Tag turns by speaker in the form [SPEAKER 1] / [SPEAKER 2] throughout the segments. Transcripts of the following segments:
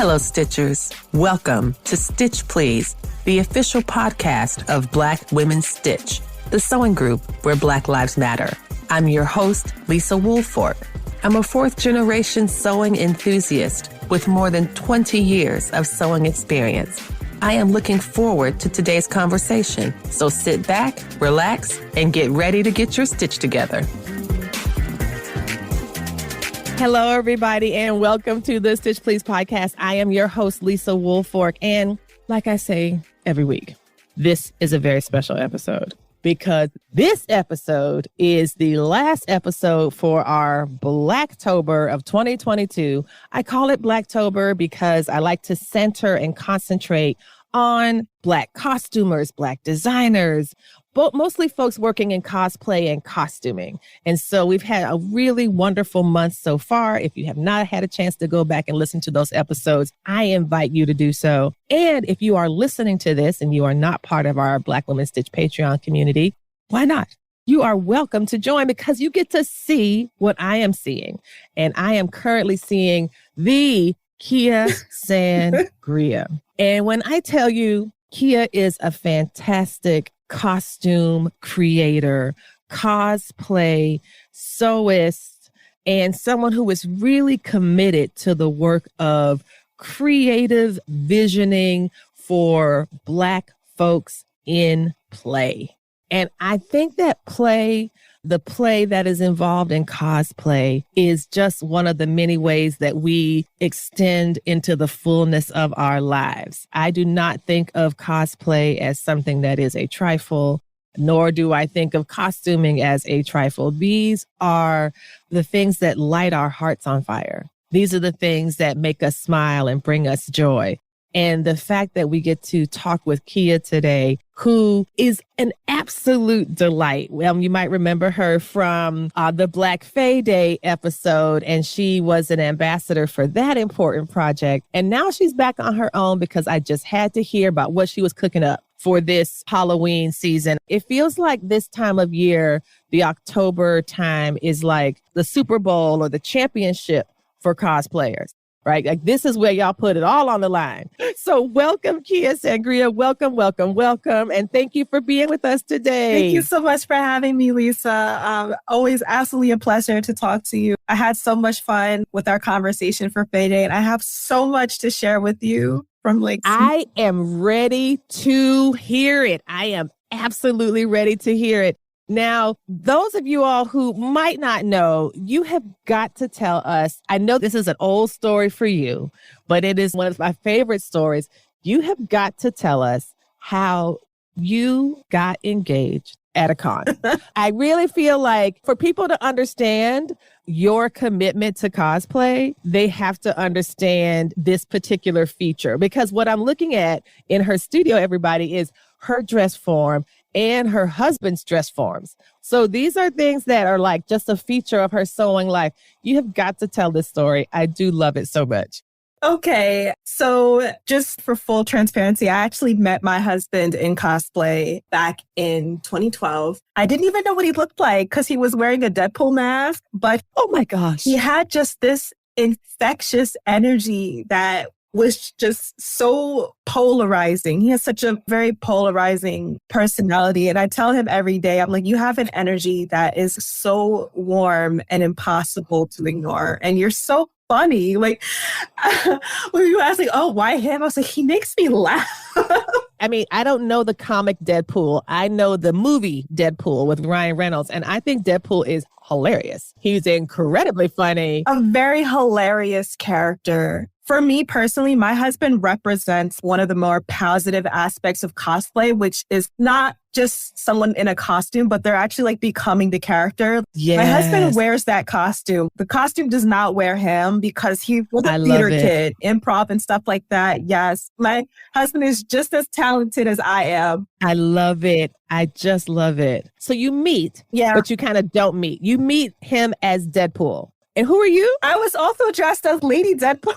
[SPEAKER 1] Hello, Stitchers. Welcome to Stitch Please, the official podcast of Black Women Stitch, the sewing group where Black Lives Matter. I'm your host, Lisa Woolfork. I'm a fourth-generation sewing enthusiast with more than 20 years of sewing experience. I am looking forward to today's conversation, so sit back, relax, and get ready to get your stitch together. Hello, everybody, and welcome to the Stitch Please podcast. I am your host, Lisa Woolfork, and like I say every week, this is a very special episode because this episode is the last episode for our Blacktober of 2022. I call it Blacktober because I like to center and concentrate on Black costumers, Black designers, but mostly folks working in cosplay and costuming. And so we've had a really wonderful month so far. If you have not had a chance to go back and listen to those episodes, I invite you to do so. And if you are listening to this and you are not part of our Black Women Stitch Patreon community, why not? You are welcome to join because you get to see what I am seeing. And I am currently seeing the Kia Sangria. And when I tell you, Kia is a fantastic costume creator, cosplay, sewist, and someone who is really committed to the work of creative visioning for Black folks in play. And I think that the play that is involved in cosplay is just one of the many ways that we extend into the fullness of our lives. I do not think of cosplay as something that is a trifle, nor do I think of costuming as a trifle. These are the things that light our hearts on fire. These are the things that make us smile and bring us joy. And the fact that we get to talk with Kia today, who is an absolute delight. Well, you might remember her from the Black Fae Day episode, and she was an ambassador for that important project. And now she's back on her own because I just had to hear about what she was cooking up for this Halloween season. It feels like this time of year, the October time, is like the Super Bowl or the championship for cosplayers. Right? Like this is where y'all put it all on the line. So welcome, Kia Sangria. Welcome, welcome, welcome. And thank you for being with us today.
[SPEAKER 2] Thank you so much for having me, Lisa. Always absolutely a pleasure to talk to you. I had so much fun with our conversation for Fae Day, and I have so much to share with you from
[SPEAKER 1] I am ready to hear it. I am absolutely ready to hear it. Now, those of you all who might not know, you have got to tell us, I know this is an old story for you, but it is one of my favorite stories. You have got to tell us how you got engaged at a con. I really feel like for people to understand your commitment to cosplay, they have to understand this particular feature, because what I'm looking at in her studio, everybody, is her dress form and her husband's dress forms. So these are things that are like just a feature of her sewing life. You have got to tell this story. I do love it so much.
[SPEAKER 2] Okay, so just for full transparency, I actually met my husband in cosplay back in 2012. I didn't even know what he looked like because he was wearing a Deadpool mask, but
[SPEAKER 1] oh my gosh,
[SPEAKER 2] he had just this infectious energy that was just so polarizing. He has such a very polarizing personality. And I tell him every day, I'm like, you have an energy that is so warm and impossible to ignore. And you're so funny. Like, when you ask, like, oh, why him? I was like, he makes me laugh.
[SPEAKER 1] I mean, I don't know the comic Deadpool. I know the movie Deadpool with Ryan Reynolds. And I think Deadpool is hilarious. He's incredibly funny.
[SPEAKER 2] A very hilarious character. For me personally, my husband represents one of the more positive aspects of cosplay, which is not just someone in a costume, but they're actually like becoming the character.
[SPEAKER 1] Yes.
[SPEAKER 2] My husband wears that costume. The costume does not wear him because he was a theater kid, improv and stuff like that. Yes. My husband is just as talented as I am.
[SPEAKER 1] I love it. I just love it. So you meet, but you kind of don't meet. You meet him as Deadpool. And who are you?
[SPEAKER 2] I was also dressed as Lady Deadpool.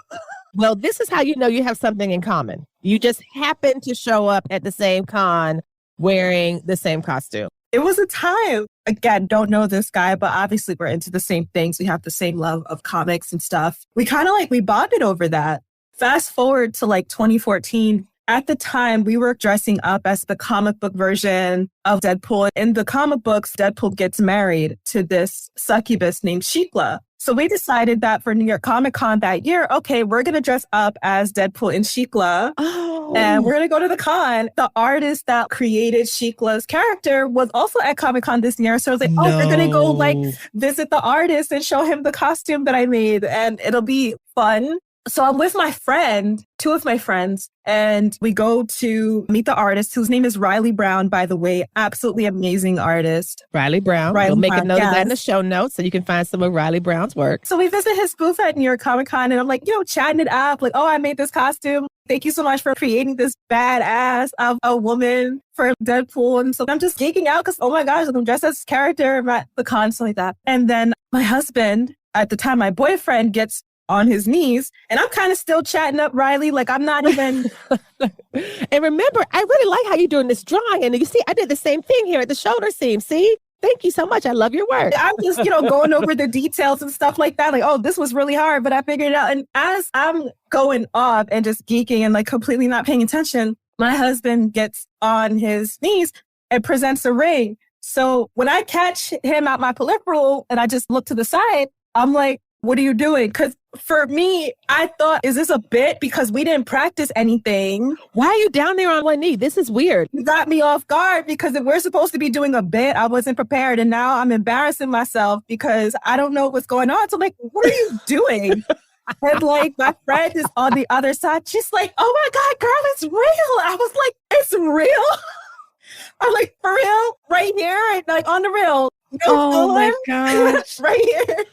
[SPEAKER 1] Well, this is how you know you have something in common. You just happen to show up at the same con wearing the same costume.
[SPEAKER 2] It was a time. Again, don't know this guy, but obviously we're into the same things. We have the same love of comics and stuff. We kind of we bonded over that. Fast forward to like 2014. At the time, we were dressing up as the comic book version of Deadpool. In the comic books, Deadpool gets married to this succubus named Shikla. So we decided that for New York Comic Con that year, okay, we're going to dress up as Deadpool and Shikla.
[SPEAKER 1] Oh.
[SPEAKER 2] And we're going to go to the con. The artist that created Shikla's character was also at Comic Con this year. So I was like, oh, we're going to go like visit the artist and show him the costume that I made. And it'll be fun. So I'm with my friend, two of my friends, and we go to meet the artist, whose name is Riley Brown, by the way. Absolutely amazing artist.
[SPEAKER 1] Riley Brown. We'll make a note of that in the show notes so you can find some of Riley Brown's work.
[SPEAKER 2] So we visit his booth at New York Comic Con, and I'm like, chatting it up. Like, oh, I made this costume. Thank you so much for creating this badass of a woman for Deadpool. And so I'm just geeking out because, oh my gosh, I'm dressed as this character at the con, something like that. And then my husband, at the time, my boyfriend, gets on his knees, and I'm kind of still chatting up Riley. Like, I'm not even.
[SPEAKER 1] And remember, I really like how you're doing this drawing. And you see, I did the same thing here at the shoulder seam. See? Thank you so much. I love your work.
[SPEAKER 2] I'm just, going over the details and stuff like that. Like, oh, this was really hard, but I figured it out. And as I'm going off and just geeking and like completely not paying attention, my husband gets on his knees and presents a ring. So when I catch him at my peripheral and I just look to the side, I'm like, what are you doing? Because for me, I thought, is this a bit? Because we didn't practice anything.
[SPEAKER 1] Why are you down there on one knee? This is weird.
[SPEAKER 2] You got me off guard because if we're supposed to be doing a bit, I wasn't prepared. And now I'm embarrassing myself because I don't know what's going on. So I'm like, what are you doing? And like my friend is on the other side. She's like, oh my God, girl, it's real. I was like, it's real? I'm like, for real? Right here? Like on the real?
[SPEAKER 1] Oh my gosh.
[SPEAKER 2] Right here.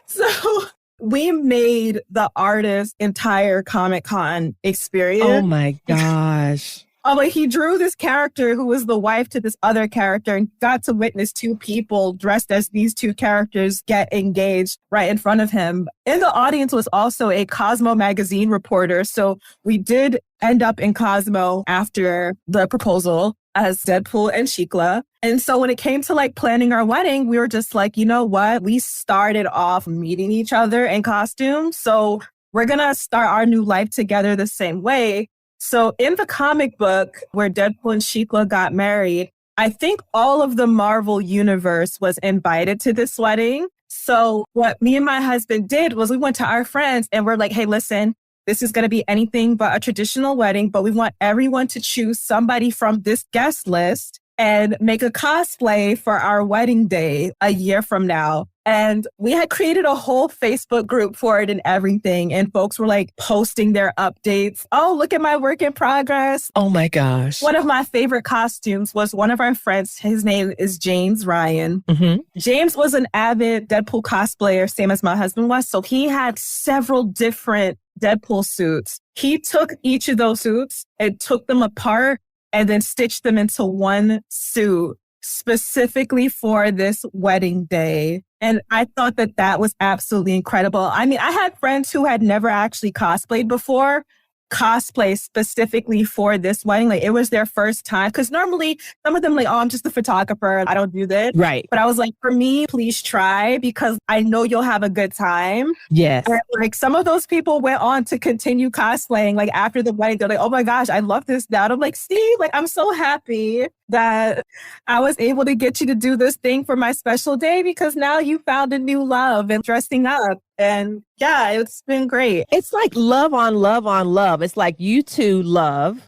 [SPEAKER 2] So we made the artist's entire Comic-Con experience.
[SPEAKER 1] Oh my gosh.
[SPEAKER 2] Like he drew this character who was the wife to this other character and got to witness two people dressed as these two characters get engaged right in front of him. In the audience was also a Cosmo magazine reporter. So we did end up in Cosmo after the proposal as Deadpool and Shikla. And so when it came to like planning our wedding, we were just like, you know what? We started off meeting each other in costumes. So we're going to start our new life together the same way. So in the comic book where Deadpool and Shikla got married, I think all of the Marvel universe was invited to this wedding. So what me and my husband did was we went to our friends and we're like, hey, listen, this is going to be anything but a traditional wedding, but we want everyone to choose somebody from this guest list and make a cosplay for our wedding day a year from now. And we had created a whole Facebook group for it and everything. And folks were like posting their updates. Oh, look at my work in progress.
[SPEAKER 1] Oh my gosh.
[SPEAKER 2] One of my favorite costumes was one of our friends. His name is James Ryan. Mm-hmm. James was an avid Deadpool cosplayer, same as my husband was. So he had several different Deadpool suits. He took each of those suits and took them apart and then stitched them into one suit specifically for this wedding day. And I thought that that was absolutely incredible. I mean, I had friends who had never actually cosplayed before, cosplay specifically for this wedding. Like it was their first time. Because normally some of them like, oh, I'm just a photographer. I don't do this.
[SPEAKER 1] Right.
[SPEAKER 2] But I was like, for me, please try because I know you'll have a good time.
[SPEAKER 1] Yes.
[SPEAKER 2] And, like some of those people went on to continue cosplaying. Like after the wedding, they're like, oh my gosh, I love this now. And I'm like, see, like I'm so happy that I was able to get you to do this thing for my special day because now you found a new love and dressing up. And yeah, it's been great.
[SPEAKER 1] It's like love on love on love. It's like you two love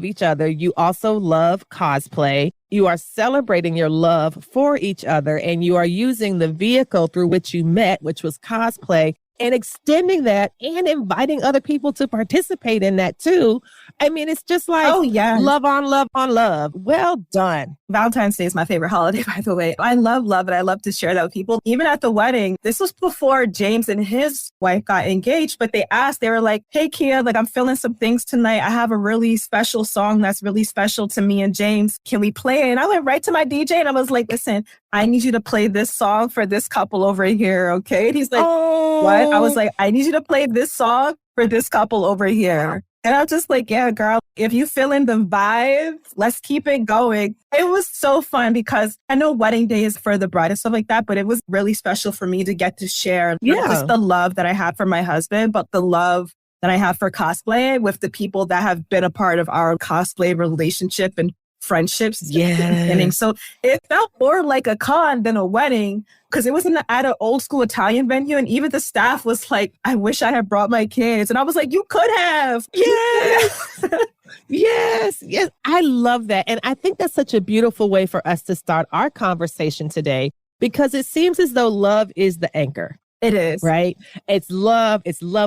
[SPEAKER 1] each other. You also love cosplay. You are celebrating your love for each other and you are using the vehicle through which you met, which was cosplay, and extending that and inviting other people to participate in that too. I mean, it's just like love on love on love. Well done.
[SPEAKER 2] Valentine's Day is my favorite holiday, by the way. I love love and I love to share that with people. Even at the wedding, this was before James and his wife got engaged, but they were like, hey, Kia, like I'm feeling some things tonight. I have a really special song that's really special to me and James. Can we play it? And I went right to my DJ and I was like, listen, I need you to play this song for this couple over here, okay? And he's like, what? I was like, I need you to play this song for this couple over here. And I was just like, yeah, girl, if you feeling the vibes, let's keep it going. It was so fun because I know wedding day is for the bride and stuff like that, but it was really special for me to get to share not just the love that I had for my husband, but the love that I have for cosplay with the people that have been a part of our cosplay relationship and friendships since the beginning. So it felt more like a con than a wedding because it was at an old school Italian venue. And even the staff was like, I wish I had brought my kids. And I was like, you could have.
[SPEAKER 1] Yes. Yes. I love that. And I think that's such a beautiful way for us to start our conversation today, because it seems as though love is the anchor.
[SPEAKER 2] It is.
[SPEAKER 1] Right? It's love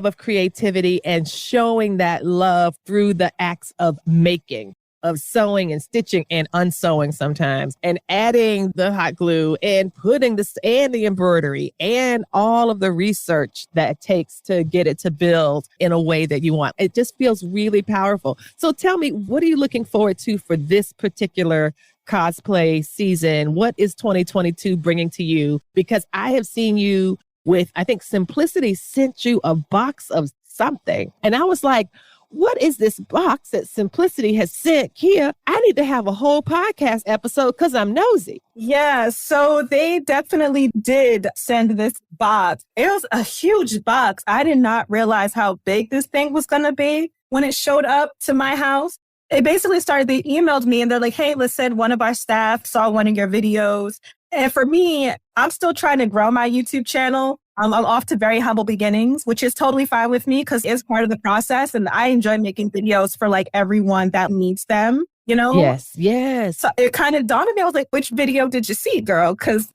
[SPEAKER 1] of creativity and showing that love through the acts of making, of sewing and stitching and unsewing sometimes, and adding the hot glue and putting this and the embroidery and all of the research that it takes to get it to build in a way that you want. It just feels really powerful. So tell me, what are you looking forward to for this particular cosplay season? What is 2022 bringing to you? Because I have seen you with, I think Simplicity sent you a box of something. And I was like, what is this box that Simplicity has sent Kia? I need to have a whole podcast episode because I'm nosy.
[SPEAKER 2] Yeah, so they definitely did send this box. It was a huge box. I did not realize how big this thing was going to be when it showed up to my house. It basically they emailed me and they're like, hey, listen, one of our staff saw one of your videos. And for me, I'm still trying to grow my YouTube channel. I'm off to very humble beginnings, which is totally fine with me because it's part of the process. And I enjoy making videos for like everyone that needs them, you know?
[SPEAKER 1] Yes.
[SPEAKER 2] So it kind of dawned on me. I was like, which video did you see, girl? Because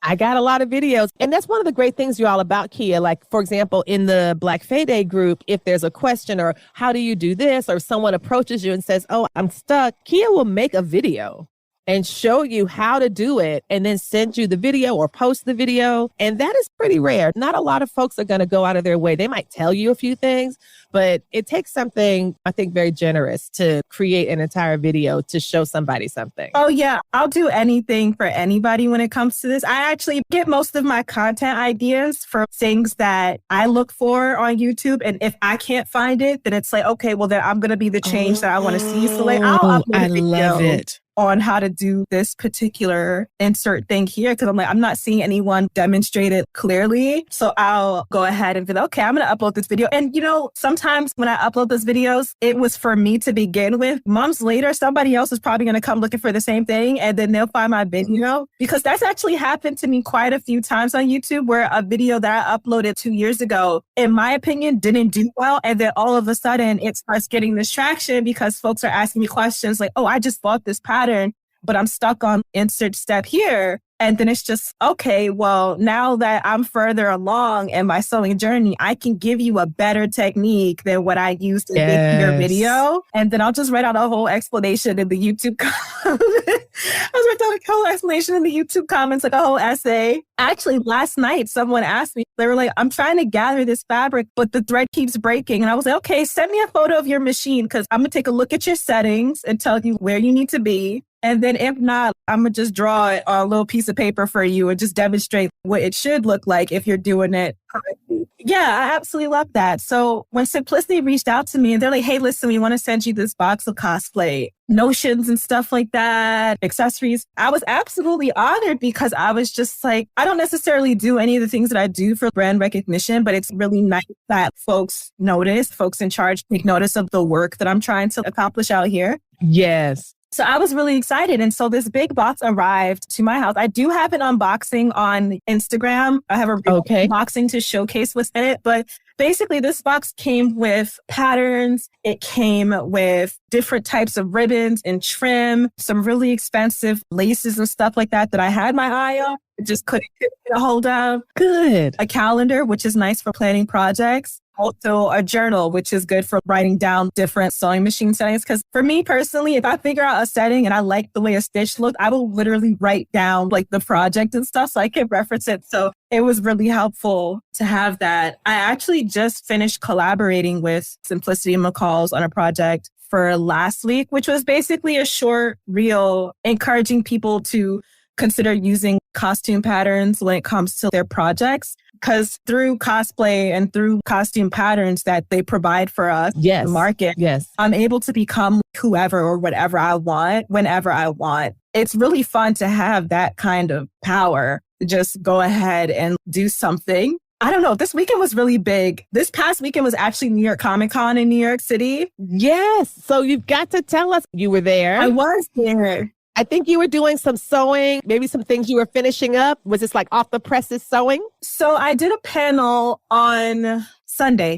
[SPEAKER 1] I got a lot of videos. And that's one of the great things you're all about, Kia. Like, for example, in the Black Fae Day group, if there's a question or how do you do this, or someone approaches you and says, oh, I'm stuck, Kia will make a video and show you how to do it and then send you the video or post the video. And that is pretty rare. Not a lot of folks are going to go out of their way. They might tell you a few things, but it takes something, I think, very generous to create an entire video to show somebody something.
[SPEAKER 2] Oh, yeah. I'll do anything for anybody when it comes to this. I actually get most of my content ideas from things that I look for on YouTube. And if I can't find it, then it's like, okay, well, then I'm going to be the change that I want to see. So like, I'll upload a video.
[SPEAKER 1] Love it.
[SPEAKER 2] On how to do this particular insert thing here. Cause I'm like, I'm not seeing anyone demonstrate it clearly. So I'll go ahead and be like, okay, I'm going to upload this video. And you know, sometimes when I upload those videos, it was for me to begin with. Months later, somebody else is probably going to come looking for the same thing. And then they'll find my video, because that's actually happened to me quite a few times on YouTube, where a video that I uploaded 2 years ago, in my opinion, didn't do well. And then all of a sudden it starts getting this traction because folks are asking me questions like, oh, I just bought this pattern, but I'm stuck on insert step here. And then it's just, okay, well, now that I'm further along in my sewing journey, I can give you a better technique than what I used to make your video. And then I'll just write out a whole explanation in the YouTube comments. I was writing a whole explanation in the YouTube comments, like a whole essay. Actually, last night, someone asked me, they were like, I'm trying to gather this fabric, but the thread keeps breaking. And I was like, okay, send me a photo of your machine, because I'm going to take a look at your settings and tell you where you need to be. And then if not, I'm going to just draw it on a little piece of paper for you and just demonstrate what it should look like if you're doing it correctly. Yeah, I absolutely love that. So when Simplicity reached out to me and they're like, hey, listen, we want to send you this box of cosplay notions and stuff like that, accessories, I was absolutely honored, because I was just like, I don't necessarily do any of the things that I do for brand recognition, but it's really nice that folks in charge take notice of the work that I'm trying to accomplish out here.
[SPEAKER 1] Yes.
[SPEAKER 2] So I was really excited. And so this big box arrived to my house. I do have an unboxing on Instagram. I have a unboxing to showcase what's in it. But basically, this box came with patterns. It came with different types of ribbons and trim, some really expensive laces and stuff like that I had my eye on. I just couldn't get a hold of.
[SPEAKER 1] Good.
[SPEAKER 2] A calendar, which is nice for planning projects. Also a journal, which is good for writing down different sewing machine settings. Because for me personally, if I figure out a setting and I like the way a stitch looked, I will literally write down like the project and stuff so I can reference it. So it was really helpful to have that. I actually just finished collaborating with Simplicity McCall's on a project for last week, which was basically a short reel encouraging people to consider using costume patterns when it comes to their projects. Because through cosplay and through costume patterns that they provide for us, the market, I'm able to become whoever or whatever I want, whenever I want. It's really fun to have that kind of power. Just go ahead and do something I don't know. This weekend was really big. This past weekend was actually New York Comic Con in New York City.
[SPEAKER 1] Yes. So you've got to tell us you were there.
[SPEAKER 2] I was there.
[SPEAKER 1] I think you were doing some sewing, maybe some things you were finishing up. Was this like off the presses sewing?
[SPEAKER 2] So I did a panel on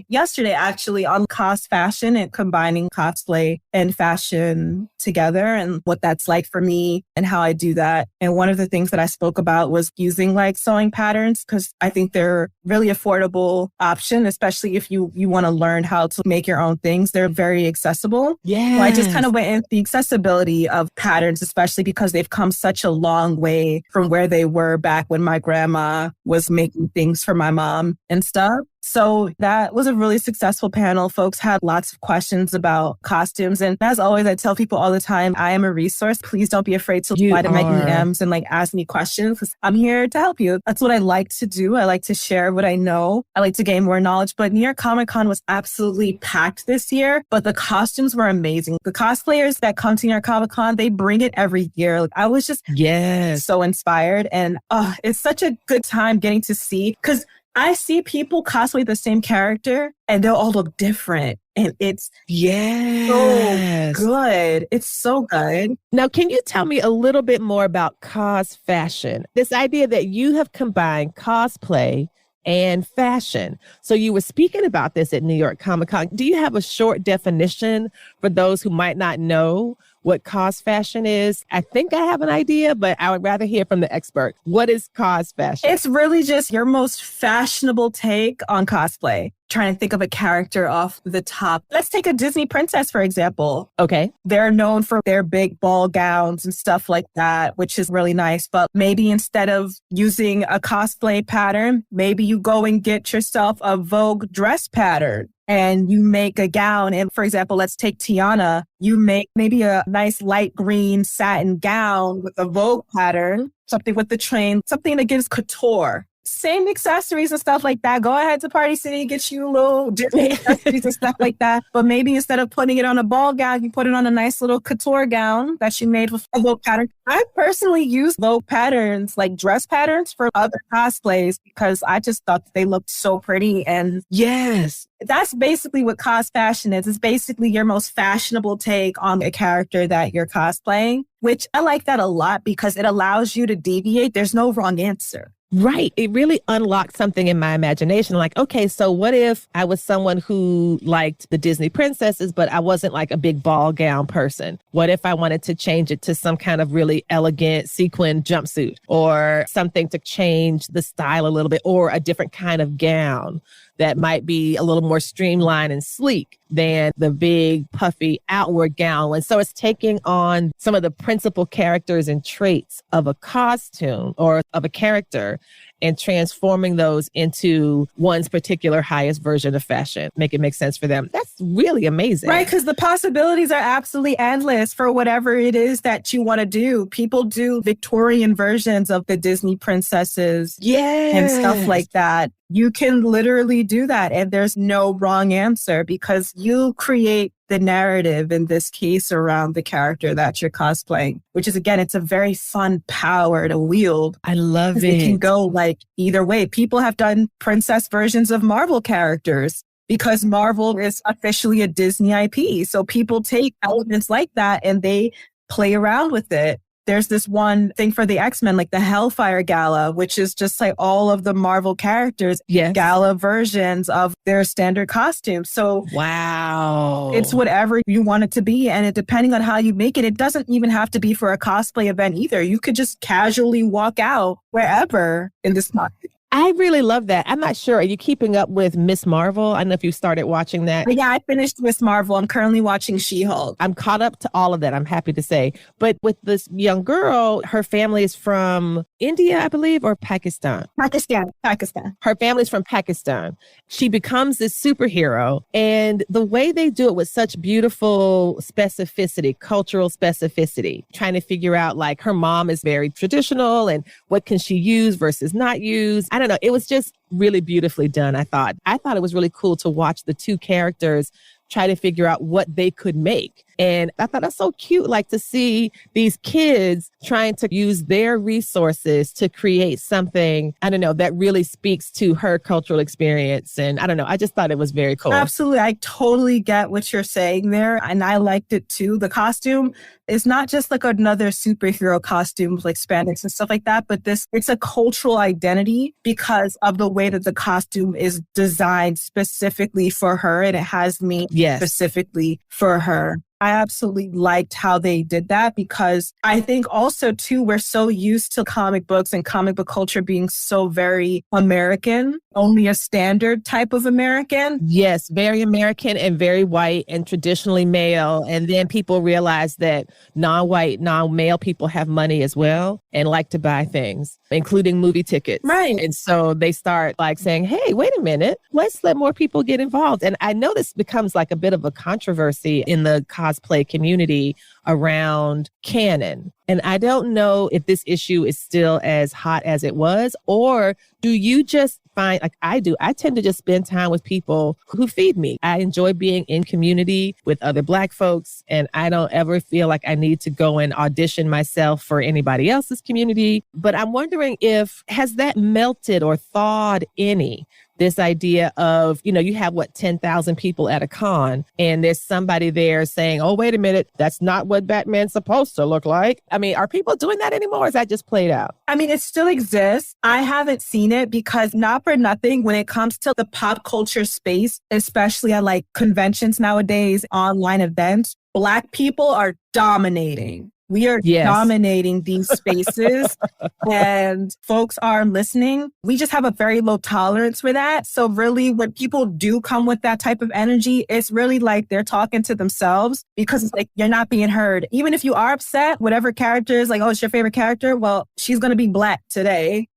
[SPEAKER 2] yesterday actually, on cost fashion and combining cosplay and fashion together and what that's like for me and how I do that. And one of the things that I spoke about was using like sewing patterns, because I think they're really affordable option, especially if you want to learn how to make your own things. They're very accessible.
[SPEAKER 1] Yeah.
[SPEAKER 2] So I just kind of went into the accessibility of patterns, especially because they've come such a long way from where they were back when my grandma was making things for my mom and stuff. So that was a really successful panel. Folks had lots of questions about costumes. And as always, I tell people all the time, I am a resource. Please don't be afraid to slide in my DMs and like ask me questions, because I'm here to help you. That's what I like to do. I like to share what I know. I like to gain more knowledge. But New York Comic Con was absolutely packed this year, but the costumes were amazing. The cosplayers that come to New York Comic Con, they bring it every year. Like, I was just so inspired. And it's such a good time getting to see, because I see people cosplay the same character and they'll all look different. And it's so good. It's so good.
[SPEAKER 1] Now, can you tell me a little bit more about cos fashion? This idea that you have combined cosplay and fashion. So you were speaking about this at New York Comic Con. Do you have a short definition for those who might not know what cos fashion is? I think I have an idea, but I would rather hear from the expert. What is cos fashion?
[SPEAKER 2] It's really just your most fashionable take on cosplay. Trying to think of a character off the top. Let's take a Disney princess, for example.
[SPEAKER 1] Okay.
[SPEAKER 2] They're known for their big ball gowns and stuff like that, which is really nice. But maybe instead of using a cosplay pattern, maybe you go and get yourself a Vogue dress pattern and you make a gown. And for example, let's take Tiana. You make maybe a nice light green satin gown with a Vogue pattern, something with the train, something that gives couture. Same accessories and stuff like that. Go ahead to Party City, get you little different accessories and stuff like that. But maybe instead of putting it on a ball gown, you put it on a nice little couture gown that she made with a Vogue pattern. I personally use Vogue patterns, like dress patterns, for other cosplays because I just thought that they looked so pretty. And
[SPEAKER 1] yes,
[SPEAKER 2] that's basically what cos fashion is. It's basically your most fashionable take on a character that you're cosplaying, which I like that a lot because it allows you to deviate. There's no wrong answer.
[SPEAKER 1] Right. It really unlocked something in my imagination. Like, okay, so what if I was someone who liked the Disney princesses, but I wasn't like a big ball gown person? What if I wanted to change it to some kind of really elegant sequin jumpsuit or something to change the style a little bit, or a different kind of gown that might be a little more streamlined and sleek than the big puffy outward gown. And so it's taking on some of the principal characters and traits of a costume or of a character and transforming those into one's particular highest version of fashion. Make it make sense for them. That's really amazing.
[SPEAKER 2] Right, because the possibilities are absolutely endless for whatever it is that you want to do. People do Victorian versions of the Disney princesses and stuff like that. You can literally do that, and there's no wrong answer because you create the narrative in this case around the character that you're cosplaying, which is, again, it's a very fun power to wield.
[SPEAKER 1] I love it.
[SPEAKER 2] It can go like either way. People have done princess versions of Marvel characters because Marvel is officially a Disney IP. So people take elements like that and they play around with it. There's this one thing for the X-Men, like the Hellfire Gala, which is just like all of the Marvel characters, gala versions of their standard costumes. So
[SPEAKER 1] wow,
[SPEAKER 2] it's whatever you want it to be. And it, depending on how you make it, it doesn't even have to be for a cosplay event either. You could just casually walk out wherever in this market.
[SPEAKER 1] I really love that. I'm not sure. Are you keeping up with Miss Marvel? I don't know if you started watching that.
[SPEAKER 2] Yeah, I finished Miss Marvel. I'm currently watching She-Hulk.
[SPEAKER 1] I'm caught up to all of that, I'm happy to say. But with this young girl, her family is from India, I believe, or Pakistan?
[SPEAKER 2] Pakistan.
[SPEAKER 1] Her family's from Pakistan. She becomes this superhero. And the way they do it with such beautiful specificity, cultural specificity, trying to figure out like her mom is very traditional and what can she use versus not use. I don't know. It was just really beautifully done, I thought. I thought it was really cool to watch the two characters try to figure out what they could make And I thought that's so cute, like to see these kids trying to use their resources to create something, I don't know, that really speaks to her cultural experience. And I don't know, I just thought it was very cool.
[SPEAKER 2] Absolutely. I totally get what you're saying there. And I liked it too. The costume is not just like another superhero costume like spandex and stuff like that, but it's a cultural identity because of the way that the costume is designed specifically for her. And it has me specifically for her. I absolutely liked how they did that because I think also too, we're so used to comic books and comic book culture being so very American, only a standard type of American.
[SPEAKER 1] Yes, very American and very white and traditionally male. And then people realize that non-white, non-male people have money as well and like to buy things, including movie tickets.
[SPEAKER 2] Right.
[SPEAKER 1] And so they start like saying, hey, wait a minute, let's let more people get involved. And I know this becomes like a bit of a controversy in the cosplay community around canon. And I don't know if this issue is still as hot as it was, or do you just find, like I do, I tend to just spend time with people who feed me. I enjoy being in community with other Black folks, and I don't ever feel like I need to go and audition myself for anybody else's community. But I'm wondering has that melted or thawed any? This idea of, you have 10,000 people at a con and there's somebody there saying, oh, wait a minute, that's not what Batman's supposed to look like. I mean, are people doing that anymore? Or is that just played out?
[SPEAKER 2] I mean, it still exists. I haven't seen it because not for nothing, when it comes to the pop culture space, especially at like conventions nowadays, online events, Black people are dominating. We are dominating these spaces and folks are listening. We just have a very low tolerance for that. So really, when people do come with that type of energy, it's really like they're talking to themselves because it's like you're not being heard. Even if you are upset, whatever character is like, oh, it's your favorite character. Well, she's going to be Black today.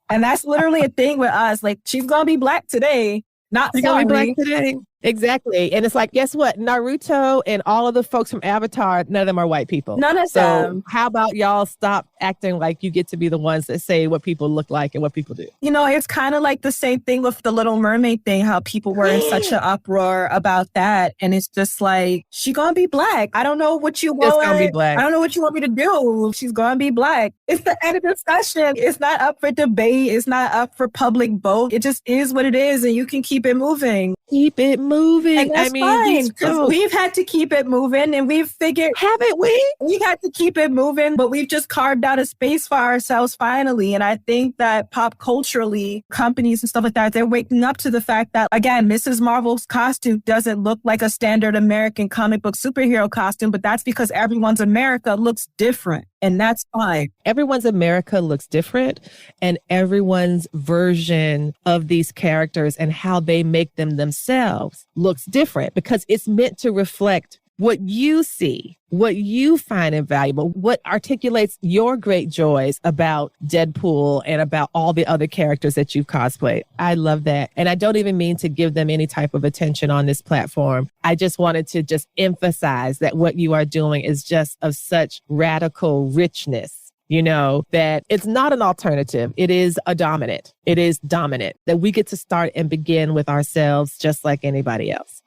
[SPEAKER 2] And that's literally a thing with us. Like, she's going to be Black today. Not
[SPEAKER 1] she's going to be Black today. Exactly. And it's like, guess what? Naruto and all of the folks from Avatar, none of them are white people.
[SPEAKER 2] None of them.
[SPEAKER 1] How about y'all stop acting like you get to be the ones that say what people look like and what people do?
[SPEAKER 2] It's kind of like the same thing with the Little Mermaid thing, how people were in such an uproar about that. And it's just like, she gonna be Black. I don't know what you want.
[SPEAKER 1] It's gonna be Black.
[SPEAKER 2] I don't know what you want me to do. She's gonna be Black. It's the end of discussion. It's not up for debate. It's not up for public vote. It just is what it is. And you can keep it moving.
[SPEAKER 1] Keep it moving.
[SPEAKER 2] And that's fine, because we've had to keep it moving and we've figured,
[SPEAKER 1] haven't we?
[SPEAKER 2] We had to keep it moving, but we've just carved out a space for ourselves finally. And I think that pop culturally, companies and stuff like that, they're waking up to the fact that, again, Mrs. Marvel's costume doesn't look like a standard American comic book superhero costume, but that's because everyone's America looks different. And that's fine.
[SPEAKER 1] Everyone's America looks different, and everyone's version of these characters and how they make them themselves looks different because it's meant to reflect what you see, what you find invaluable, what articulates your great joys about Deadpool and about all the other characters that you've cosplayed. I love that. And I don't even mean to give them any type of attention on this platform. I just wanted to just emphasize that what you are doing is just of such radical richness, that it's not an alternative. It is a dominant. It is dominant, that we get to start and begin with ourselves just like anybody else.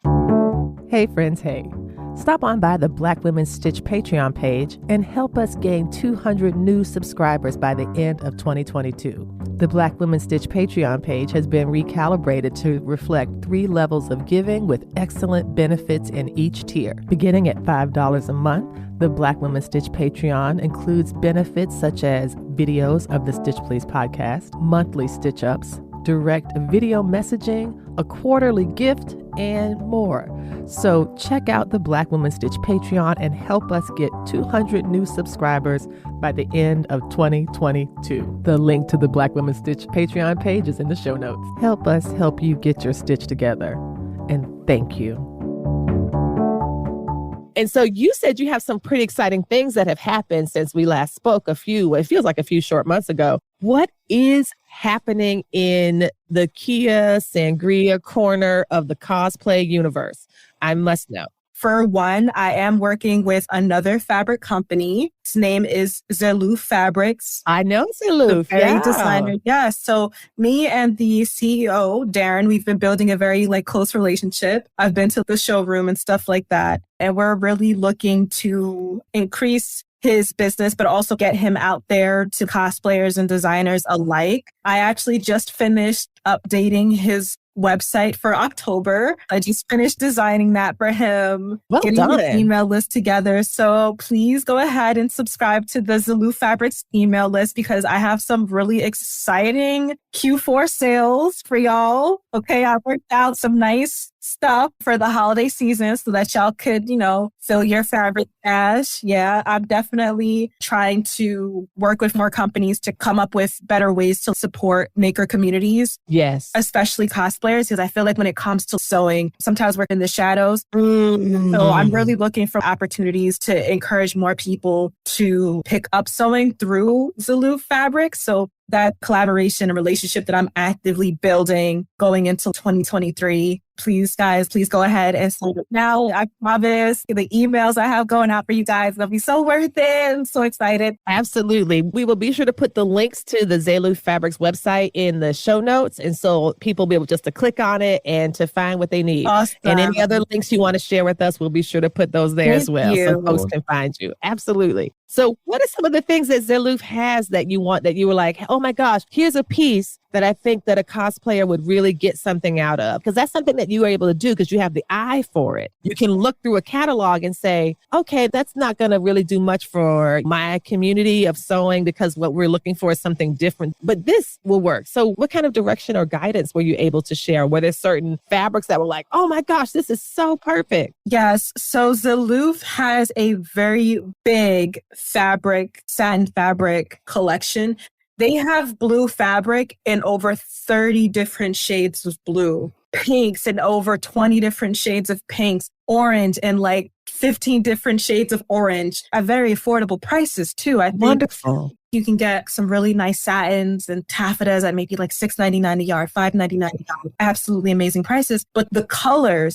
[SPEAKER 1] Hey, friends. Hey. Stop on by the Black Women Stitch Patreon page and help us gain 200 new subscribers by the end of 2022. The Black Women Stitch Patreon page has been recalibrated to reflect 3 levels of giving with excellent benefits in each tier. Beginning at $5 a month, the Black Women Stitch Patreon includes benefits such as videos of the Stitch Please podcast, monthly stitch ups, direct video messaging, a quarterly gift, and more. So check out the Black Women Stitch Patreon and help us get 200 new subscribers by the end of 2022. The link to the Black Women Stitch Patreon page is in the show notes. Help us help you get your stitch together. And thank you. And so you said you have some pretty exciting things that have happened since we last spoke it feels like a few short months ago. What is happening in the Kia Sangria corner of the cosplay universe? I must know.
[SPEAKER 2] for one, I am working with another fabric company. Its name is Zaloof Fabrics.
[SPEAKER 1] I know Zaloof,
[SPEAKER 2] very designer. Yeah. So me and the CEO, Darren, we've been building a very close relationship. I've been to the showroom and stuff like that. And we're really looking to increase his business, but also get him out there to cosplayers and designers alike. I actually just finished updating his website for October. I just finished designing that for him.
[SPEAKER 1] Well
[SPEAKER 2] getting
[SPEAKER 1] done.
[SPEAKER 2] his email list together. So please go ahead and subscribe to the Zaloof Fabrics email list because I have some really exciting Q4 sales for y'all. Okay, I worked out some nice stuff for the holiday season so that y'all could, fill your fabric stash. Yeah, I'm definitely trying to work with more companies to come up with better ways to support maker communities.
[SPEAKER 1] Yes.
[SPEAKER 2] Especially cosplayers, because I feel like when it comes to sewing, sometimes we're in the shadows.
[SPEAKER 1] Mm-hmm.
[SPEAKER 2] So I'm really looking for opportunities to encourage more people to pick up sewing through Zaloof Fabrics. So that collaboration and relationship that I'm actively building going into 2023. Please, guys, please go ahead and sign up now. I promise the emails I have going out for you guys will be so worth it. I'm so excited.
[SPEAKER 1] Absolutely. We will be sure to put the links to the Zaloof Fabrics website in the show notes. And so people will be able just to click on it and to find what they need.
[SPEAKER 2] Awesome.
[SPEAKER 1] And any other links you want to share with us, we'll be sure to put those there as well.
[SPEAKER 2] you.
[SPEAKER 1] So folks can find you. Absolutely. So what are some of the things that Zaloof has that you want, that you were like, oh my gosh, here's a piece that I think that a cosplayer would really get something out of? Because that's something that you are able to do because you have the eye for it. You can look through a catalog and say, okay, that's not going to really do much for my community of sewing because what we're looking for is something different, but this will work. So what kind of direction or guidance were you able to share? Were there certain fabrics that were like, oh my gosh, this is so perfect?
[SPEAKER 2] Yes. So Zaloof has a very big satin fabric collection. They have blue fabric in over 30 different shades of blue, pinks in over 20 different shades of pinks, orange and 15 different shades of orange at very affordable prices too. I think
[SPEAKER 1] Wonderful.
[SPEAKER 2] you can get some really nice satins and taffetas at maybe $6.99 a yard, $5.99 a yard. Absolutely amazing prices. But the color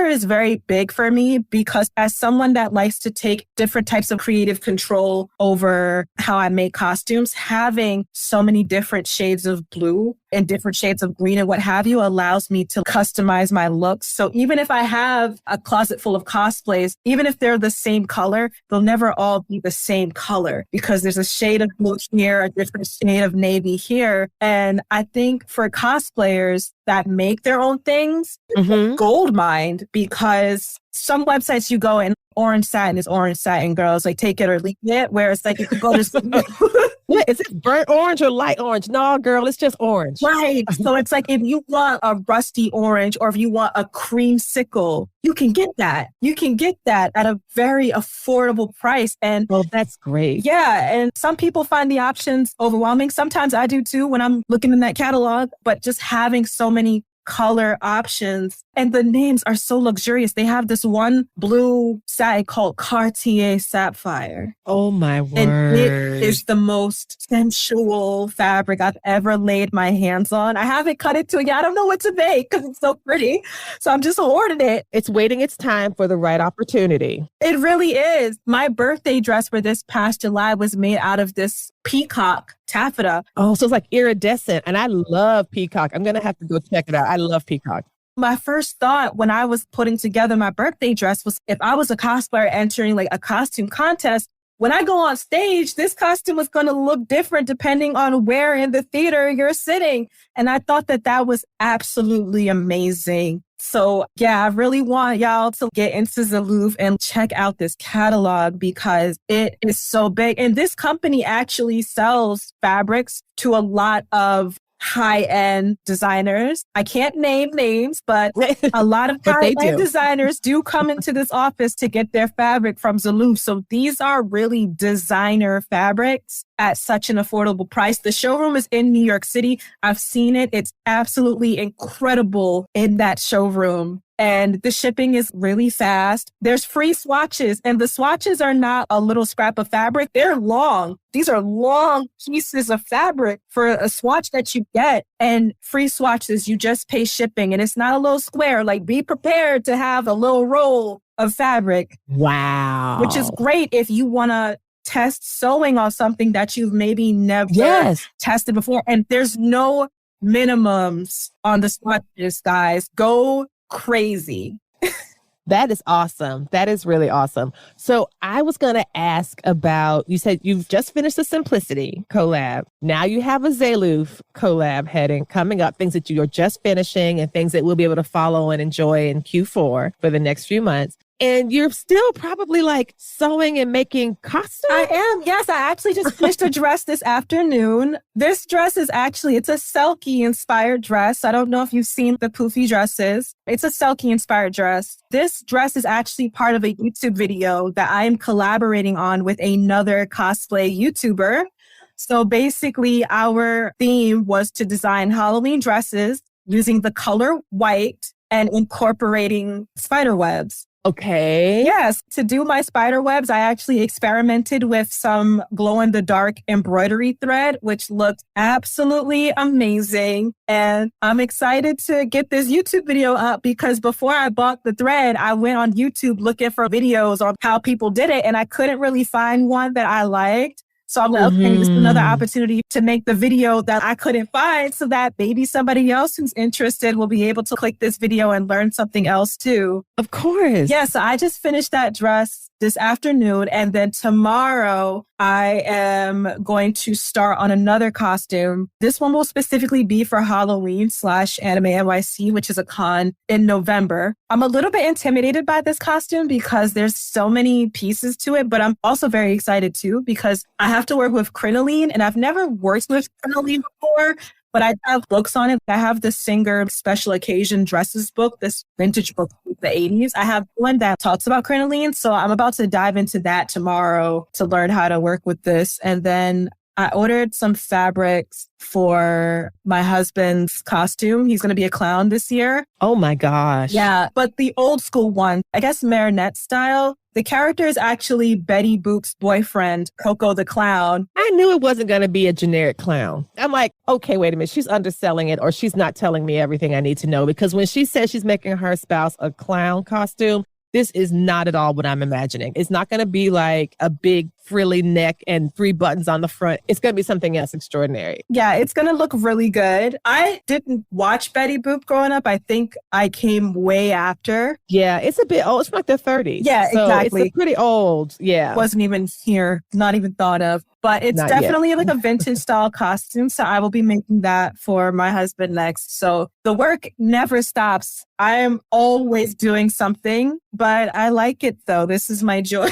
[SPEAKER 2] is very big for me because as someone that likes to take different types of creative control over how I make costumes, having so many different shades of blue and different shades of green and what have you allows me to customize my looks. So even if I have a closet full of cosplays, even if they're the same color, they'll never all be the same color because there's a shade of blue here, a different shade of navy here. And I think for cosplayers that make their own things, gold mine, because some websites you go and orange satin is orange satin, girls, take it or leave it, where it's you could go to
[SPEAKER 1] Yeah, is it burnt orange or light orange? No, girl, it's just orange.
[SPEAKER 2] Right. So it's if you want a rusty orange or if you want a creamsicle, you can get that. You can get that at a very affordable price. And
[SPEAKER 1] well, that's great.
[SPEAKER 2] Yeah. And some people find the options overwhelming. Sometimes I do too when I'm looking in that catalog, but just having so many color options and the names are so luxurious. They have this one blue satin called Cartier Sapphire.
[SPEAKER 1] Oh my word.
[SPEAKER 2] And it is the most sensual fabric I've ever laid my hands on. I haven't cut it to yet. I don't know what to make because it's so pretty. So I'm just hoarding it.
[SPEAKER 1] It's waiting its time for the right opportunity.
[SPEAKER 2] It really is. My birthday dress for this past July was made out of this peacock taffeta.
[SPEAKER 1] Oh, so it's iridescent. And I love peacock. I'm going to have to go check it out. I love peacock.
[SPEAKER 2] My first thought when I was putting together my birthday dress was if I was a cosplayer entering a costume contest, when I go on stage, this costume was going to look different depending on where in the theater you're sitting. And I thought that was absolutely amazing. So yeah, I really want y'all to get into Zaloof and check out this catalog because it is so big. And this company actually sells fabrics to a lot of high-end designers. I can't name names, but a lot of high-end designers do come into this office to get their fabric from Zaloof. So these are really designer fabrics at such an affordable price. The showroom is in New York City. I've seen it. It's absolutely incredible in that showroom. And the shipping is really fast. There's free swatches, and the swatches are not a little scrap of fabric. They're long. These are long pieces of fabric for a swatch that you get. And free swatches, you just pay shipping, and it's not a little square. Be prepared to have a little roll of fabric.
[SPEAKER 1] Wow.
[SPEAKER 2] Which is great if you want to test sewing on something that you've maybe never tested before. And there's no minimums on the swatches, guys. Go crazy.
[SPEAKER 1] That is awesome. That is really awesome. So I was going to ask about, you said you've just finished the Simplicity collab. Now you have a Zaloof collab coming up, things that you're just finishing and things that we'll be able to follow and enjoy in Q4 for the next few months. And you're still probably like sewing and making costumes?
[SPEAKER 2] I am. Yes, I actually just finished a dress this afternoon. This dress is it's a Selkie inspired dress. I don't know if you've seen the poofy dresses. It's a Selkie inspired dress. This dress is actually part of a YouTube video that I am collaborating on with another cosplay YouTuber. So basically our theme was to design Halloween dresses using the color white and incorporating spider webs.
[SPEAKER 1] Okay.
[SPEAKER 2] Yes. To do my spider webs, I actually experimented with some glow-in-the-dark embroidery thread, which looked absolutely amazing. And I'm excited to get this YouTube video up because before I bought the thread, I went on YouTube looking for videos on how people did it, and I couldn't really find one that I liked. So I'm like, okay, this is another opportunity to make the video that I couldn't find so that maybe somebody else who's interested will be able to click this video and learn something else too.
[SPEAKER 1] Of course.
[SPEAKER 2] Yeah, so I just finished that dress this afternoon. And then tomorrow I am going to start on another costume. This one will specifically be for Halloween / Anime NYC, which is a con in November. I'm a little bit intimidated by this costume because there's so many pieces to it, but I'm also very excited too because I have to work with crinoline and I've never worked with crinoline before. But I have books on it. I have the Singer Special Occasion Dresses book, this vintage book from the 80s. I have one that talks about crinoline. So I'm about to dive into that tomorrow to learn how to work with this. And then I ordered some fabrics for my husband's costume. He's going to be a clown this year.
[SPEAKER 1] Oh my gosh.
[SPEAKER 2] Yeah, but the old school one, I guess Marinette style. The character is actually Betty Boop's boyfriend, Coco the Clown.
[SPEAKER 1] I knew it wasn't going to be a generic clown. I'm like, okay, wait a minute. She's underselling it or she's not telling me everything I need to know because when she says she's making her spouse a clown costume, this is not at all what I'm imagining. It's not going to be like a big frilly neck and 3 buttons on the front. It's going to be something else extraordinary.
[SPEAKER 2] Yeah, it's going to look really good. I didn't watch Betty Boop growing up. I think I came way after.
[SPEAKER 1] Yeah, it's a bit old. It's from like the 30s.
[SPEAKER 2] Yeah,
[SPEAKER 1] so
[SPEAKER 2] exactly.
[SPEAKER 1] It's pretty old. Yeah.
[SPEAKER 2] Wasn't even here, not even thought of. But it's
[SPEAKER 1] Not
[SPEAKER 2] definitely
[SPEAKER 1] yet.
[SPEAKER 2] like a vintage style costume. So I will be making that for my husband next. So the work never stops. I am always doing something, but I like it though. This is my joy.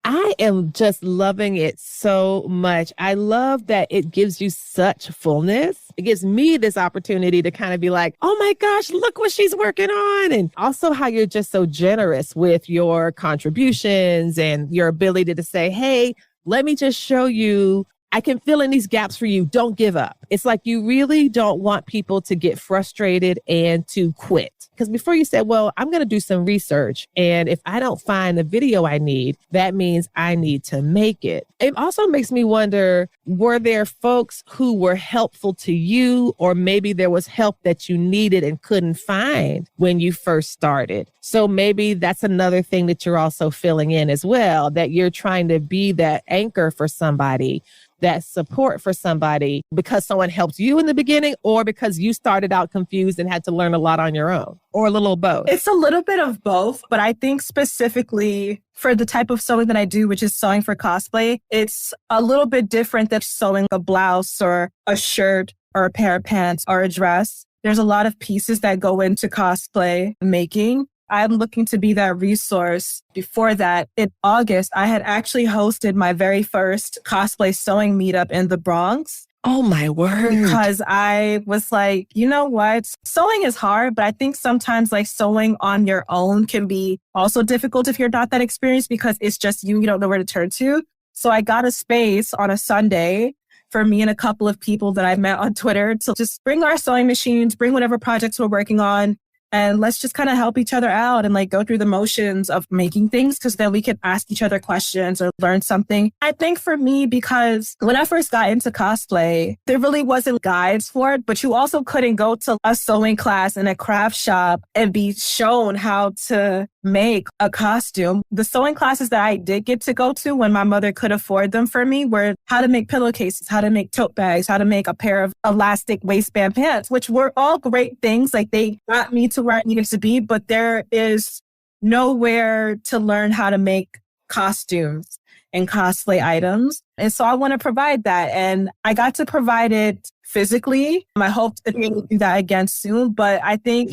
[SPEAKER 1] I am just loving it so much. I love that it gives you such fullness. It gives me this opportunity to kind of be like, oh my gosh, look what she's working on. And also how you're just so generous with your contributions and your ability to say, hey, let me just show you, I can fill in these gaps for you. Don't give up. It's like you really don't want people to get frustrated and to quit. Because before you said, well, I'm going to do some research. And if I don't find the video I need, that means I need to make it. It also makes me wonder, were there folks who were helpful to you, or maybe there was help that you needed and couldn't find when you first started? So maybe that's another thing that you're also filling in as well, that you're trying to be that anchor for somebody, that support for somebody because someone helped you in the beginning or because you started out confused and had to learn a lot on your own, or a little of both?
[SPEAKER 2] It's a little bit of both, but I think specifically for the type of sewing that I do, which is sewing for cosplay, it's a little bit different than sewing a blouse or a shirt or a pair of pants or a dress. There's a lot of pieces that go into cosplay making. I'm looking to be that resource. Before that, in August, I had actually hosted my very first cosplay sewing meetup in the Bronx.
[SPEAKER 1] Oh my word.
[SPEAKER 2] Because I was like, you know what? Sewing is hard, but I think sometimes like sewing on your own can be also difficult if you're not that experienced because it's just you don't know where to turn to. So I got a space on a Sunday for me and a couple of people that I met on Twitter to just bring our sewing machines, bring whatever projects we're working on. And let's just kind of help each other out and like go through the motions of making things because then we can ask each other questions or learn something. I think for me, because when I first got into cosplay, there really wasn't guides for it, but you also couldn't go to a sewing class in a craft shop and be shown how to make a costume. The sewing classes that I did get to go to when my mother could afford them for me were how to make pillowcases, how to make tote bags, how to make a pair of elastic waistband pants, which were all great things. Like they got me to where I needed to be, but there is nowhere to learn how to make costumes and cosplay items. And so I want to provide that. And I got to provide it physically. I hope to be able to do that again soon. But I think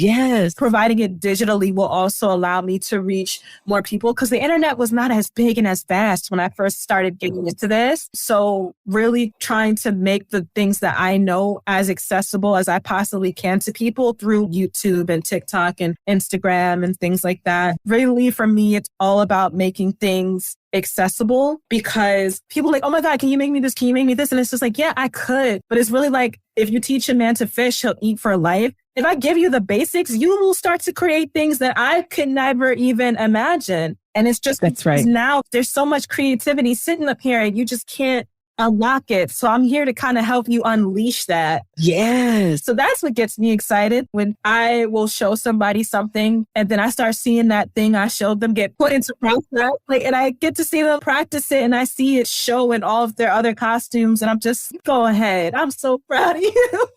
[SPEAKER 2] providing it digitally will also allow me to reach more people because the internet was not as big and as fast when I first started getting into this. So really trying to make the things that I know as accessible as I possibly can to people through YouTube and TikTok and Instagram and things like that. Really, for me, it's all about making things accessible because people are like, oh my God, can you make me this? Can you make me this? And it's just like, yeah, I could. But it's really like, if you teach a man to fish, he'll eat for life. If I give you the basics, you will start to create things that I could never even imagine. And it's just,
[SPEAKER 1] that's right.
[SPEAKER 2] Now there's so much creativity sitting up here and you just can't unlock it. So I'm here to kind of help you unleash that.
[SPEAKER 1] Yes.
[SPEAKER 2] So that's what gets me excited when I will show somebody something and then I start seeing that thing I showed them get put into practice. Like, and I get to see them practice it and I see it show in all of their other costumes. And I'm just, go ahead. I'm so proud of you.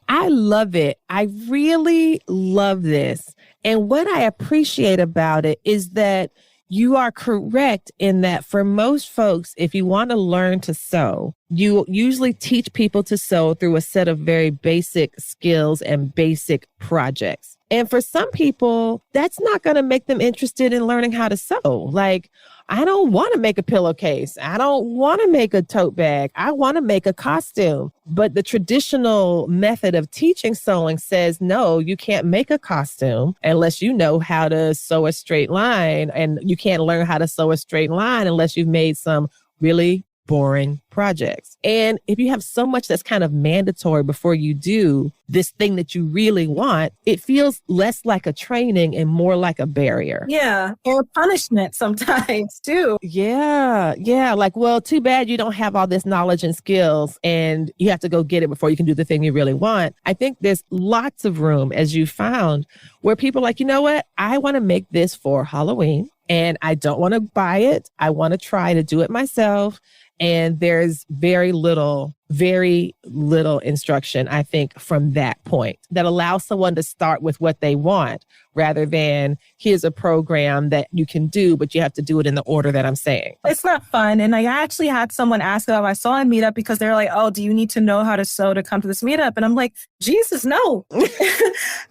[SPEAKER 1] I love it. I really love this. And what I appreciate about it is that you are correct in that for most folks, if you want to learn to sew, you usually teach people to sew through a set of very basic skills and basic projects. And for some people, that's not going to make them interested in learning how to sew. Like, I don't want to make a pillowcase. I don't want to make a tote bag. I want to make a costume. But the traditional method of teaching sewing says, no, you can't make a costume unless you know how to sew a straight line. And you can't learn how to sew a straight line unless you've made some really boring projects. And if you have so much that's kind of mandatory before you do this thing that you really want, it feels less like a training and more like a barrier.
[SPEAKER 2] Yeah. Or punishment sometimes too.
[SPEAKER 1] Yeah. Yeah. Like, well, too bad you don't have all this knowledge and skills and you have to go get it before you can do the thing you really want. I think there's lots of room, as you found, where people are like, you know what? I want to make this for Halloween and I don't want to buy it. I want to try to do it myself. And there's very little instruction, I think, from that point that allows someone to start with what they want rather than here's a program that you can do, but you have to do it in the order that I'm saying.
[SPEAKER 2] It's not fun. And I actually had someone ask about my sewing meetup because they're like, oh, do you need to know how to sew to come to this meetup? And I'm like, Jesus, no.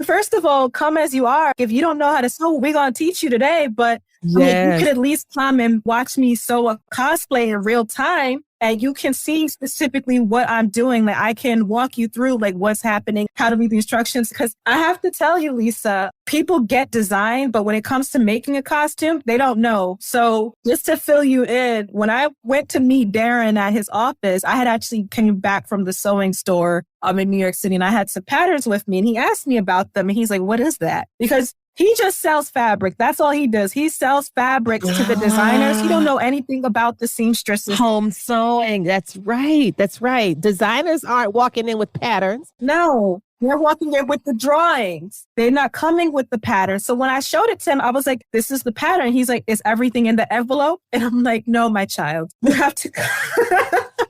[SPEAKER 2] First of all, come as you are. If you don't know how to sew, we're going to teach you today. But I mean, you could at least come and watch me sew a cosplay in real time. And you can see specifically what I'm doing. Like I can walk you through like what's happening, how to read the instructions. Because I have to tell you, Lisa, people get design, but when it comes to making a costume, they don't know. So just to fill you in, when I went to meet Darren at his office, I had actually came back from the sewing store in New York City and I had some patterns with me and he asked me about them. And he's like, what is that? Because he just sells fabric. That's all he does. He sells fabrics to the designers. He don't know anything about the seamstresses.
[SPEAKER 1] Home sewing. That's right. That's right. Designers aren't walking in with patterns.
[SPEAKER 2] No, they're walking in with the drawings. They're not coming with the pattern. So when I showed it to him, I was like, this is the pattern. He's like, is everything in the envelope? And I'm like, no, my child, you have to.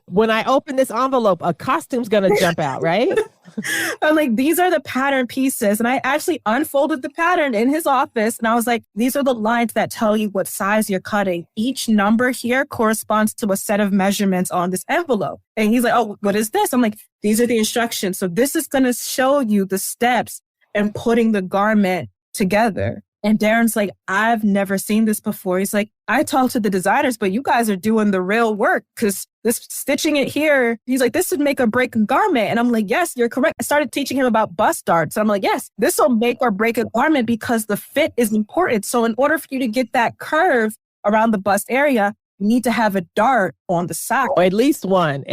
[SPEAKER 1] When I open this envelope, a costume's going to jump out, right?
[SPEAKER 2] I'm like, these are the pattern pieces. And I actually unfolded the pattern in his office. And I was like, these are the lines that tell you what size you're cutting. Each number here corresponds to a set of measurements on this envelope. And he's like, oh, what is this? I'm like, these are the instructions. So this is going to show you the steps in putting the garment together. And Darren's like, I've never seen this before. He's like, I talked to the designers, but you guys are doing the real work because this stitching it here, he's like, this would make or break a garment. And I'm like, yes, you're correct. I started teaching him about bust darts. And I'm like, yes, this will make or break a garment because the fit is important. So in order for you to get that curve around the bust area, you need to have a dart on the sock.
[SPEAKER 1] Or at least one,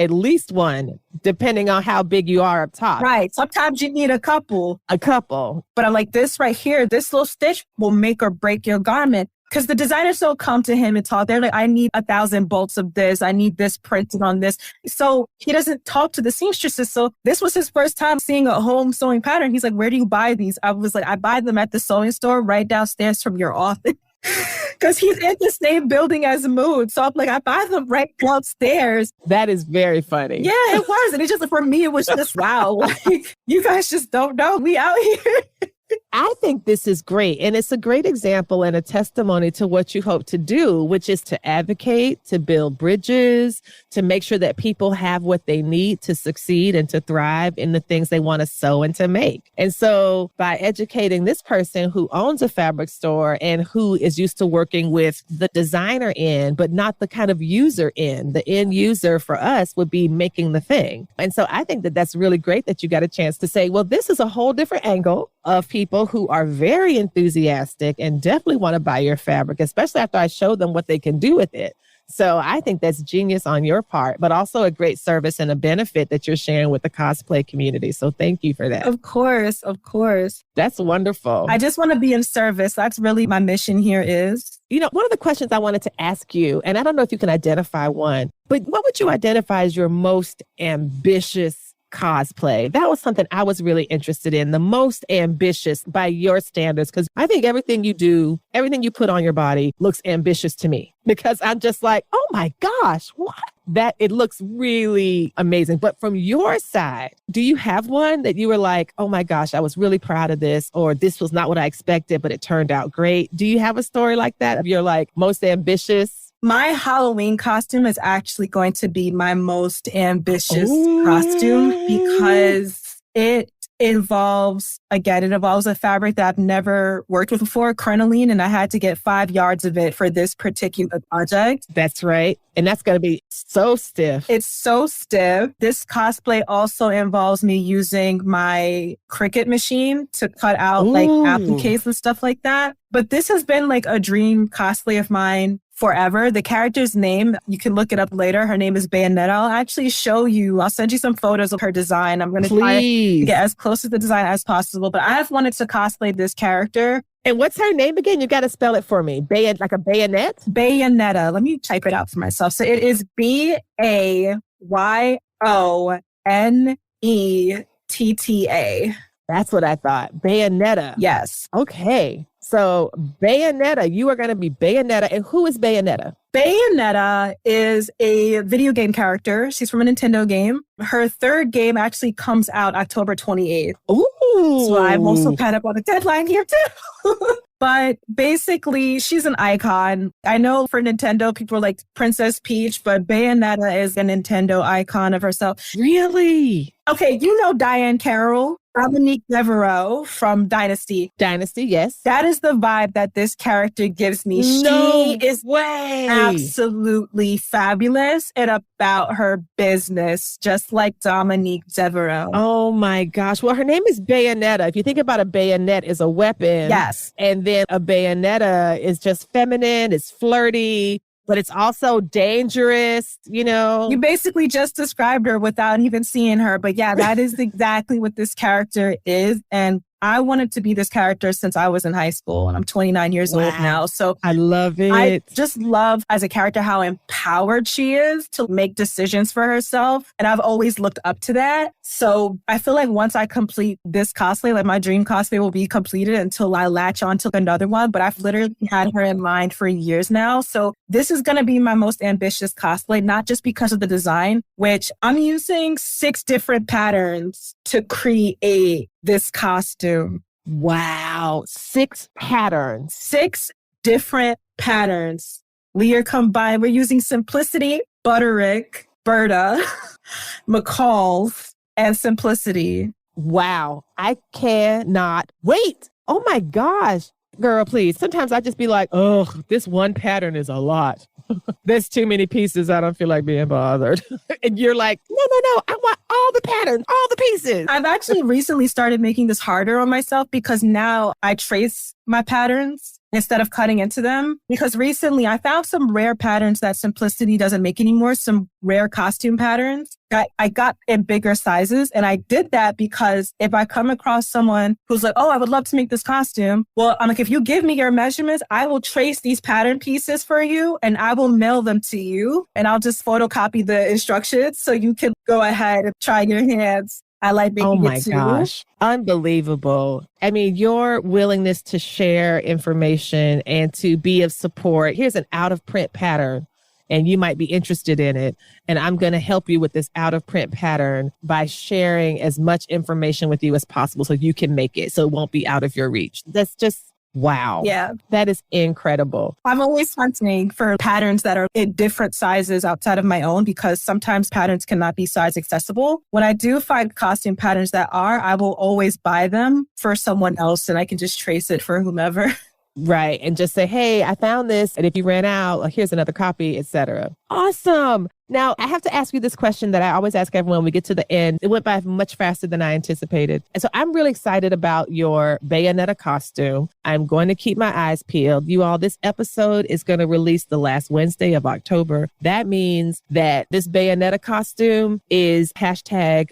[SPEAKER 1] depending on how big you are up top.
[SPEAKER 2] Right. Sometimes you need a couple.
[SPEAKER 1] But I'm
[SPEAKER 2] like, this right here, this little stitch will make or break your garment. because the designers don't come to him and talk. They're like, I need 1,000 bolts of this. I need this printed on this. So he doesn't talk to the seamstresses. So this was his first time seeing a home sewing pattern. He's like, where do you buy these? I was like, I buy them at the sewing store right downstairs from your office. Because he's in the same building as Mood. So I'm like, I buy them right downstairs.
[SPEAKER 1] That is very funny.
[SPEAKER 2] Yeah, it was. And it just, for me, it was just, wow. Like, you guys just don't know. We out here.
[SPEAKER 1] I think this is great. And it's a great example and a testimony to what you hope to do, which is to advocate, to build bridges, to make sure that people have what they need to succeed and to thrive in the things they want to sew and to make. And so by educating this person who owns a fabric store and who is used to working with the designer end, but not the kind of user end, the end user for us would be making the thing. And so I think that that's really great that you got a chance to say, well, this is a whole different angle of people who are very enthusiastic and definitely want to buy your fabric, especially after I show them what they can do with it. So I think that's genius on your part, but also a great service and a benefit that you're sharing with the cosplay community. So thank you for that.
[SPEAKER 2] Of course, of course.
[SPEAKER 1] That's wonderful.
[SPEAKER 2] I just want to be in service. That's really my mission here is.
[SPEAKER 1] You know, one of the questions I wanted to ask you, and I don't know if you can identify one, but what would you identify as your most ambitious cosplay? That was something I was really interested in, the most ambitious by your standards, because I think everything you do, everything you put on your body looks ambitious to me, because I'm just like, oh my gosh, what? That it looks really amazing. But from your side, do you have one that you were like, oh my gosh, I was really proud of this, or this was not what I expected, but it turned out great? Do you have a story like that of your like most ambitious?
[SPEAKER 2] My Halloween costume is actually going to be my most ambitious costume because it involves a fabric that I've never worked with before, crinoline, and I had to get 5 yards of it for this particular project.
[SPEAKER 1] That's right. And that's going to be so stiff.
[SPEAKER 2] It's so stiff. This cosplay also involves me using my Cricut machine to cut out like appliques and stuff like that. But this has been like a dream cosplay of mine forever. The character's name, you can look it up later. Her name is Bayonetta. I'll actually show you. I'll send you some photos of her design. I'm going to try to get as close to the design as possible. But I have wanted to cosplay this character.
[SPEAKER 1] And what's her name again? You got to spell it for me. Like a bayonet?
[SPEAKER 2] Bayonetta. Let me type it out for myself. So it is Bayonetta.
[SPEAKER 1] That's what I thought. Bayonetta.
[SPEAKER 2] Yes.
[SPEAKER 1] Okay. So Bayonetta, you are going to be Bayonetta. And who is Bayonetta?
[SPEAKER 2] Bayonetta is a video game character. She's from a Nintendo game. Her third game actually comes out October 28th.
[SPEAKER 1] Ooh.
[SPEAKER 2] So I'm also kind of on the deadline here too. But basically, she's an icon. I know for Nintendo, people are like Princess Peach, but Bayonetta is a Nintendo icon of herself.
[SPEAKER 1] Really?
[SPEAKER 2] Okay, you know Diane Carroll, Dominique Devereaux from Dynasty.
[SPEAKER 1] Dynasty, yes.
[SPEAKER 2] That is the vibe that this character gives me.
[SPEAKER 1] No
[SPEAKER 2] she is
[SPEAKER 1] way.
[SPEAKER 2] Absolutely fabulous and about her business, just like Dominique Devereaux.
[SPEAKER 1] Oh my gosh. Well, her name is Bayonetta. If you think about a bayonet is a weapon.
[SPEAKER 2] Yes.
[SPEAKER 1] And then a Bayonetta is just feminine, it's flirty, but it's also dangerous, you know?
[SPEAKER 2] You basically just described her without even seeing her. But yeah, that is exactly what this character is. And I wanted to be this character since I was in high school, and I'm 29 years old now. So
[SPEAKER 1] I love it.
[SPEAKER 2] I just love as a character how empowered she is to make decisions for herself. And I've always looked up to that. So I feel like once I complete this cosplay, like my dream cosplay will be completed until I latch on to another one. But I've literally had her in mind for years now. So this is going to be my most ambitious cosplay, not just because of the design, which I'm using 6 different patterns to create this costume.
[SPEAKER 1] Wow. 6 patterns.
[SPEAKER 2] 6 different patterns. We are combined. We're using Simplicity, Butterick, Berta, McCall's, and Simplicity.
[SPEAKER 1] Wow. I cannot wait. Oh my gosh. Girl, please. Sometimes I just be like, oh, this one pattern is a lot. There's too many pieces. I don't feel like being bothered. And you're like, no. I want all the patterns, all the pieces.
[SPEAKER 2] I've actually recently started making this harder on myself because now I trace my patterns instead of cutting into them. Because recently I found some rare patterns that Simplicity doesn't make anymore, some rare costume patterns. I got in bigger sizes, and I did that because if I come across someone who's like, oh, I would love to make this costume. Well, I'm like, if you give me your measurements, I will trace these pattern pieces for you and I will mail them to you. And I'll just photocopy the instructions so you can go ahead and try your hands. I like making it too.
[SPEAKER 1] Oh my gosh. Unbelievable. I mean, your willingness to share information and to be of support. Here's an out of print pattern and you might be interested in it. And I'm going to help you with this out of print pattern by sharing as much information with you as possible so you can make it so it won't be out of your reach. That's just wow.
[SPEAKER 2] Yeah.
[SPEAKER 1] That is incredible.
[SPEAKER 2] I'm always hunting for patterns that are in different sizes outside of my own because sometimes patterns cannot be size accessible. When I do find costume patterns that are, I will always buy them for someone else and I can just trace it for whomever.
[SPEAKER 1] Right. And just say, hey, I found this. And if you ran out, here's another copy, etc. Awesome. Now, I have to ask you this question that I always ask everyone when we get to the end. It went by much faster than I anticipated. And so I'm really excited about your Bayonetta costume. I'm going to keep my eyes peeled. You all, this episode is going to release the last Wednesday of October. That means that this Bayonetta costume is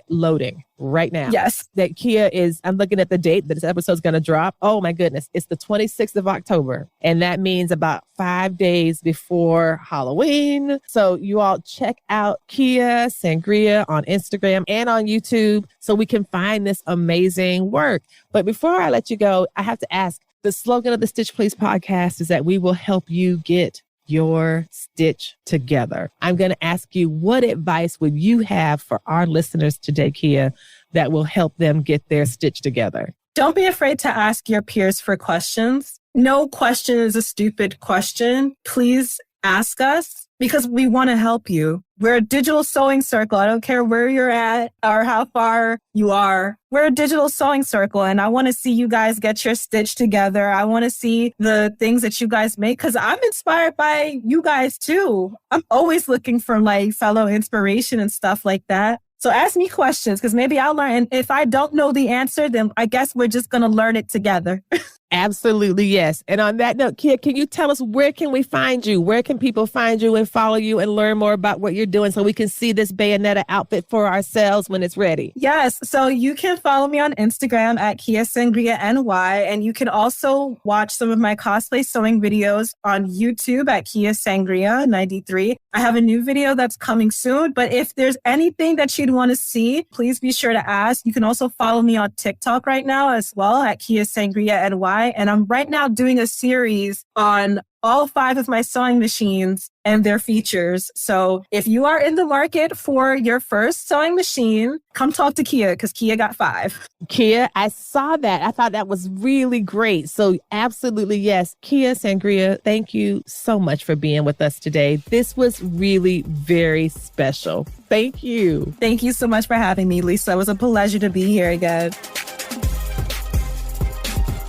[SPEAKER 1] #loading right now.
[SPEAKER 2] Yes.
[SPEAKER 1] That Kia I'm looking at the date that this episode is going to drop. Oh my goodness. It's the 26th of October. And that means about 5 days before Halloween. So you all check out Kia Sangria on Instagram and on YouTube so we can find this amazing work. But before I let you go, I have to ask, the slogan of the Stitch Please podcast is that we will help you get your stitch together. I'm going to ask you, what advice would you have for our listeners today, Kia, that will help them get their stitch together?
[SPEAKER 2] Don't be afraid to ask your peers for questions. No question is a stupid question. Please ask us because we want to help you. We're a digital sewing circle. I don't care where you're at or how far you are. We're a digital sewing circle, and I want to see you guys get your stitch together. I want to see the things that you guys make because I'm inspired by you guys too. I'm always looking for fellow inspiration and stuff like that. So ask me questions because maybe I'll learn. And if I don't know the answer, then I guess we're just going to learn it together.
[SPEAKER 1] Absolutely, yes. And on that note, Kia, can you tell us where can we find you? Where can people find you and follow you and learn more about what you're doing so we can see this Bayonetta outfit for ourselves when it's ready?
[SPEAKER 2] Yes. So you can follow me on Instagram at Kia Sangria NY. And you can also watch some of my cosplay sewing videos on YouTube at Kia Sangria 93. I have a new video that's coming soon. But if there's anything that you'd want to see, please be sure to ask. You can also follow me on TikTok right now as well at Kia Sangria NY. And I'm right now doing a series on all 5 of my sewing machines and their features. So if you are in the market for your first sewing machine, come talk to Kia because Kia got 5.
[SPEAKER 1] Kia, I saw that. I thought that was really great. So absolutely, yes. Kia Sangria, thank you so much for being with us today. This was really very special. Thank you.
[SPEAKER 2] Thank you so much for having me, Lisa. It was a pleasure to be here again.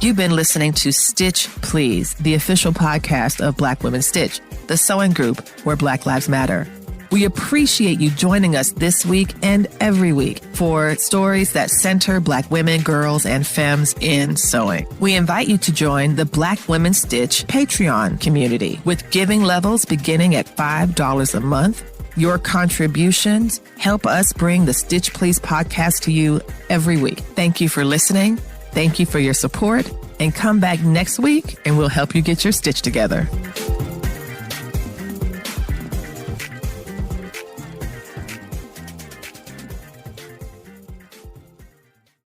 [SPEAKER 3] You've been listening to Stitch Please, the official podcast of Black Women Stitch, the sewing group where Black Lives Matter. We appreciate you joining us this week and every week for stories that center Black women, girls, and femmes in sewing. We invite you to join the Black Women Stitch Patreon community with giving levels beginning at $5 a month. Your contributions help us bring the Stitch Please podcast to you every week. Thank you for listening. Thank you for your support, and come back next week and we'll help you get your stitch together.